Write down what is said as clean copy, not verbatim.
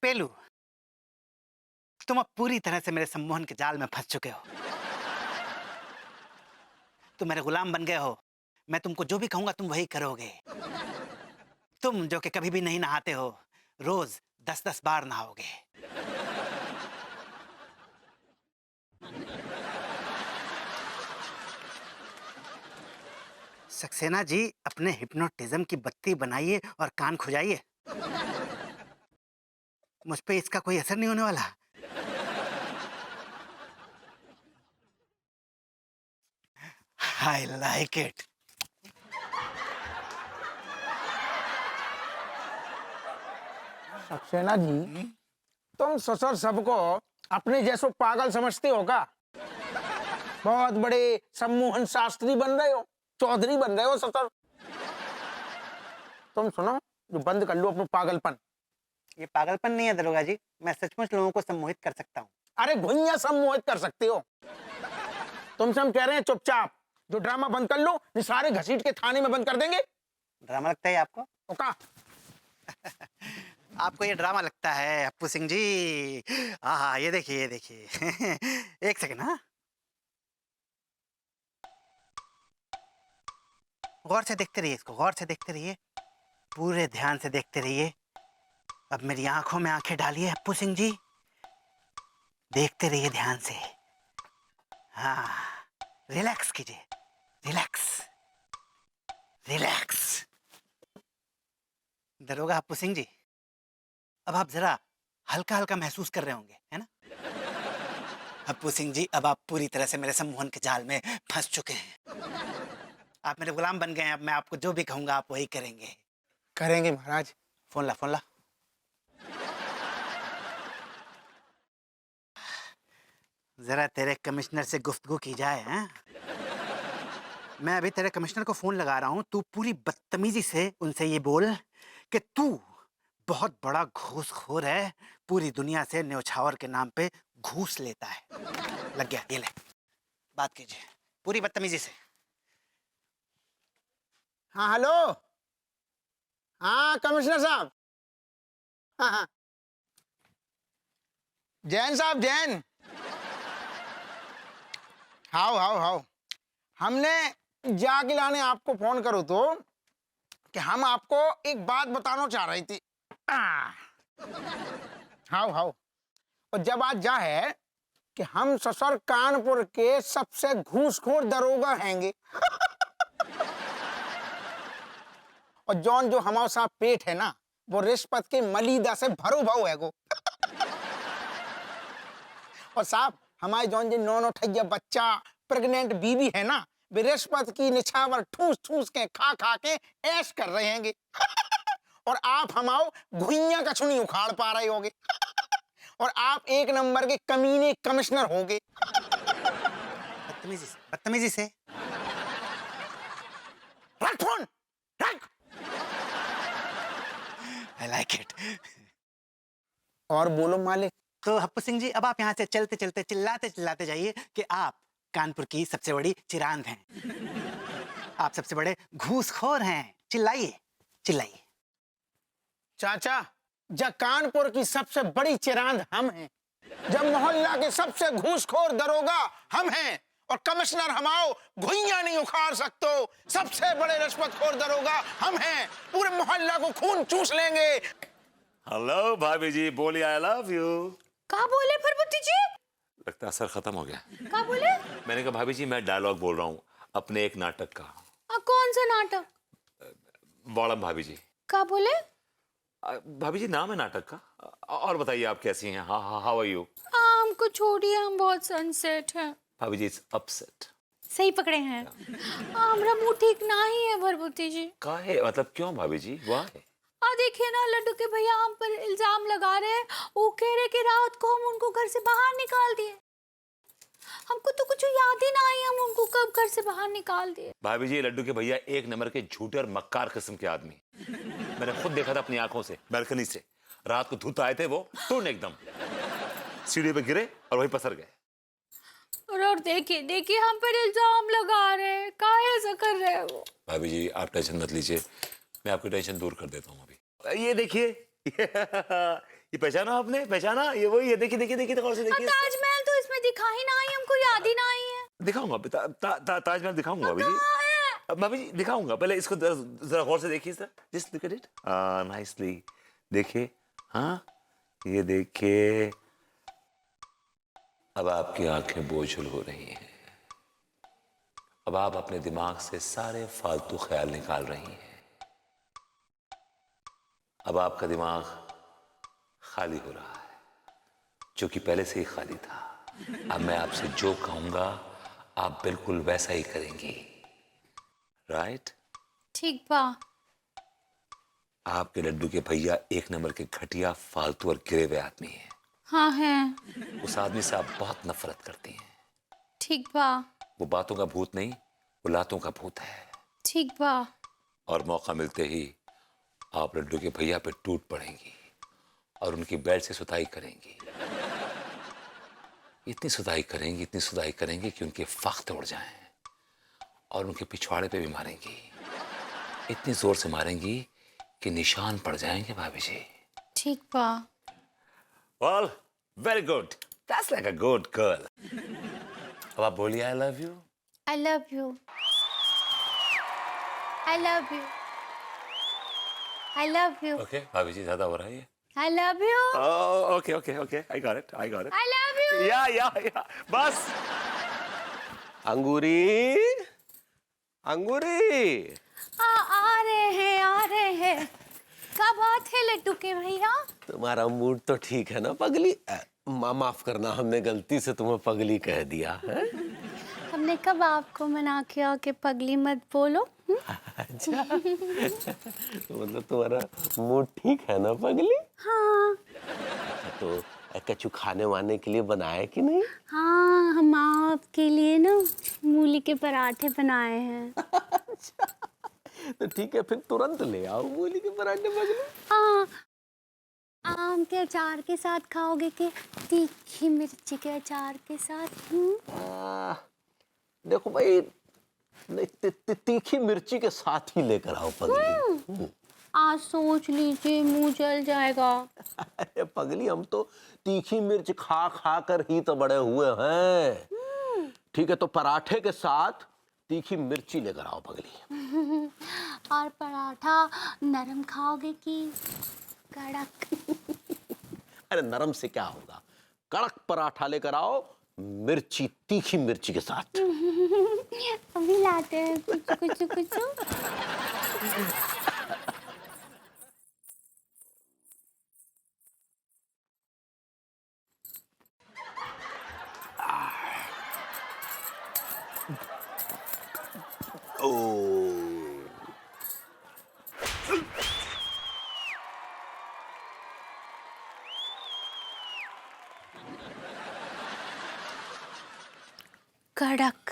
पेलू, तुम अब पूरी तरह से मेरे सम्मोहन के जाल में फंस चुके हो। तुम मेरे गुलाम बन गए हो। मैं तुमको जो भी कहूंगा तुम वही करोगे। तुम जो कि कभी भी नहीं नहाते हो, रोज 10-10 बार नहाओगे। सक्सेना जी, अपने हिप्नोटिज्म की बत्ती बनाइए और कान खुजाइए। मुझ पे इसका कोई असर नहीं होने वाला। I like it. Saxena ji, तुम ससुर सबको अपने जैसो पागल समझते हो का? बहुत बड़े सम्मोहन शास्त्री बन रहे हो, चौधरी बन रहे हो ससुर। तुम सुनो, जो बंद कर लो अपना पागलपन। ये पागलपन नहीं है दरोगा जी, मैं सचमुच लोगों को सम्मोहित कर सकता हूँ। अरे घुइयां सम्मोहित कर सकते हो। तुमसे हम कह रहे हैं चुपचाप जो ड्रामा बंद कर लो, नहीं सारे घसीट के थाने में बंद कर देंगे। ड्रामा लगता है आपको? ओका। आपको ये ड्रामा लगता है अप्पू सिंह जी? हाँ, ये देखिए, ये देखिए। एक सेकंड। हाँ, गौर से देखते रहिए इसको, गौर से देखते रहिए, पूरे ध्यान से देखते रहिए। अब मेरी आंखों में आंखें डालिए अप्पू सिंह जी, देखते रहिए ध्यान से। हाँ, रिलैक्स कीजिए, रिलैक्स, रिलैक्स। दरोगा अप्पू सिंह जी, अब आप जरा हल्का हल्का महसूस कर रहे होंगे, है ना? अप्पू सिंह जी, अब आप पूरी तरह से मेरे सम्मोहन के जाल में फंस चुके हैं। आप मेरे गुलाम बन गए हैं। अब मैं आपको जो भी कहूंगा आप वही करेंगे। करेंगे महाराज। फोन ला, फोन ला। जरा तेरे कमिश्नर से गुफ्तगू की जाए। हैं? मैं अभी तेरे कमिश्नर को फोन लगा रहा हूं। तू पूरी बदतमीजी से उनसे ये बोल कि तू बहुत बड़ा घूसखोर है, पूरी दुनिया से न्योछावर के नाम पे घूस लेता है। लग गया, ये ले, बात कीजिए पूरी बदतमीजी से। हाँ हेलो। हाँ कमिश्नर साहब। हाँ हाँ, जैन साहब, जैन। हाओ हाओ हाओ। हमने जाके लाने आपको फोन करो तो कि हम आपको एक बात बताना चाह रही थी। हाओ हाओ। और जब आज जा है कि हम ससुर कानपुर के सबसे घूसखोर दरोगा हैंगे। और जॉन जो हमारे साथ पेट है ना, वो रिश्वत के मलीदा से भरो भाव है गो। और साहब, हमारे जॉन जो नौ ठैया बच्चा प्रेग्नेंट बीबी है ना, वे रिश्वत की निछावर ठूस ठूस के खा खा के ऐश कर रहे हैंगे। और आप हमाओ घुइयां कछुनी उखाड़ पा रहे होगे। और आप एक नंबर के कमीने कमिश्नर होगे। बदतमीजी से, बदतमीजी से। रख फोन, रख। I like it. और बोलो मालिक। तो अप्पू सिंह जी, अब आप यहाँ से चलते चलते चिल्लाते चिल्लाते जाइए कि आप कानपुर की सबसे बड़ी चिरांद हैं। आप सबसे बड़े घूसखोर हैं। चिल्लाइए, चिल्लाइए। चाचा, जब कानपुर की सबसे बड़ी चिरांद हम हैं, जब मोहल्ला के सबसे घूसखोर दरोगा हम हैं, और कमिश्नर हमाओ घुइयां नहीं उखाड़ सकते, सबसे बड़े रिश्वतखोर दरोगा हम हैं, पूरे मोहल्ला को खून चूस लेंगे। हेलो भाभी जी, बोलिए आई लव यू। कहा बोले भरभूति जी? लगता है असर खत्म हो गया। कहा बोले? मैंने कहा भाभी जी मैं डायलॉग बोल रहा हूँ अपने एक नाटक का। कौन सा नाटक? बॉलम भाभी जी। कहा बोले? भाभी जी नाम है नाटक का। और बताइए आप कैसी हैं? How are you? हमको छोड़िए, हम बहुत सनसेट हैं। भाभी जी इट्स अपसेट। सही पकड़े हैं। हमारा मुंह ठीक ना ही है भरभूति जी। काहे, मतलब क्यों भाभी जी? वाह। देखिए ना, लड्डू के भैया हम पर इल्जाम लगा रहे हैं। वो कह रहे कि रात को हम उनको घर से बाहर निकाल दिए। हमको तो कुछ याद ही ना आई, हम उनको कब घर से बाहर निकाल दिए। भाभी जी लड्डू के भैया एक नंबर के झूठे और मक्कार किस्म के आदमी। मैंने खुद देखा था अपनी आंखों से, बालकनी से। रात को धूत आए थे वो, टून एकदम सीढ़ी पे गिरे और वहीं पसर गए। और देखिए देखिए, हम पर इल्जाम लगा रहे हैं। काहे ऐसा कर रहे हैं वो? भाभी जी आप टेंशन मत लीजिए, मैं आपकी टेंशन दूर कर देता हूँ। अभी ये देखिए, ये पहचाना आपने? पहचाना? ये वही है। देखिए देखिए देखिए, गौर से अब देखिए। ताजमहल तो इसमें दिखा ही ना, ही हमको याद ही ना आई है। दिखाऊंगा अभी, ताजमहल दिखाऊंगा अभी जी। कहाँ है? अब भाभी जी दिखाऊंगा, पहले इसको जरा गौर से देखिए sir. Just look at it nicely. देखिए, हाँ ये देखिए। अब आपकी आंखें बोझल हो रही हैं। अब आप अपने दिमाग से सारे फालतू ख्याल निकाल रही हैं। अब आपका दिमाग खाली हो रहा है, जो कि पहले से ही खाली था। अब मैं आपसे जो कहूंगा आप बिल्कुल वैसा ही करेंगी, राइट? ठीक बा। आपके लड्डू के भैया एक नंबर के घटिया, फालतू और गिरे हुए आदमी हैं। हाँ है। उस आदमी से आप बहुत नफरत करती हैं। ठीक बा। वो बातों का भूत नहीं, वो लातों का भूत है। ठीक बा। और मौका मिलते ही आप लड्डू के भैया पे टूट पड़ेंगी और उनकी बेल्ट से सुताई करेंगी। इतनी सुताई करेंगी, इतनी सुताई करेंगी कि उनके फाख तोड़ जाएं और उनके पिछवाड़े पे भी मारेंगी। इतनी जोर से मारेंगी कि निशान पड़ जाएंगे भाभी जी। ठीक बा। Well, very good. That's like a good girl. अब आप बोलिए I love you. I love you. I love you. I love you. Okay, भाभी जी ज्यादा हो रहा है ये। I love you. Oh, okay, okay, okay. I got it. I got it. I love you. Yeah. बस। अंगूरी, अंगूरी। आ रहे हैं। क्या बात है लड्डू के भैया? तुम्हारा मूड तो ठीक है ना पगली? माफ करना, हमने गलती से तुम्हें पगली कह दिया है। हमने कब आपको मना किया कि पगली मत बोलो? अच्छा, तो मतलब तुम्हारा मूड ठीक है ना पगली? हाँ। तो कछु खाने वाने के लिए बनाए कि नहीं? हाँ, हम आपके लिए ना मूली के पराठे बनाए हैं। अच्छा, तो ठीक है, फिर तुरंत ले आओ मूली के पराठे पगली। हाँ, आम के अचार के साथ खाओगे कि तीखी मिर्ची के अचार के साथ? देखो भाई, तीखी मिर्ची के साथ ही लेकर आओ पगली। आज सोच लीजिए, मुंह जल जाएगा। अरे पगली, हम तो तीखी मिर्च खा खा कर ही तो बड़े हुए हैं। ठीक है, तो पराठे के साथ तीखी मिर्ची लेकर आओ पगली। और पराठा नरम खाओगे कि कड़क? अरे नरम से क्या होगा, कड़क पराठा लेकर आओ, मिर्ची, तीखी मिर्ची के साथ। अभी लाते हैं कुछ। कड़क।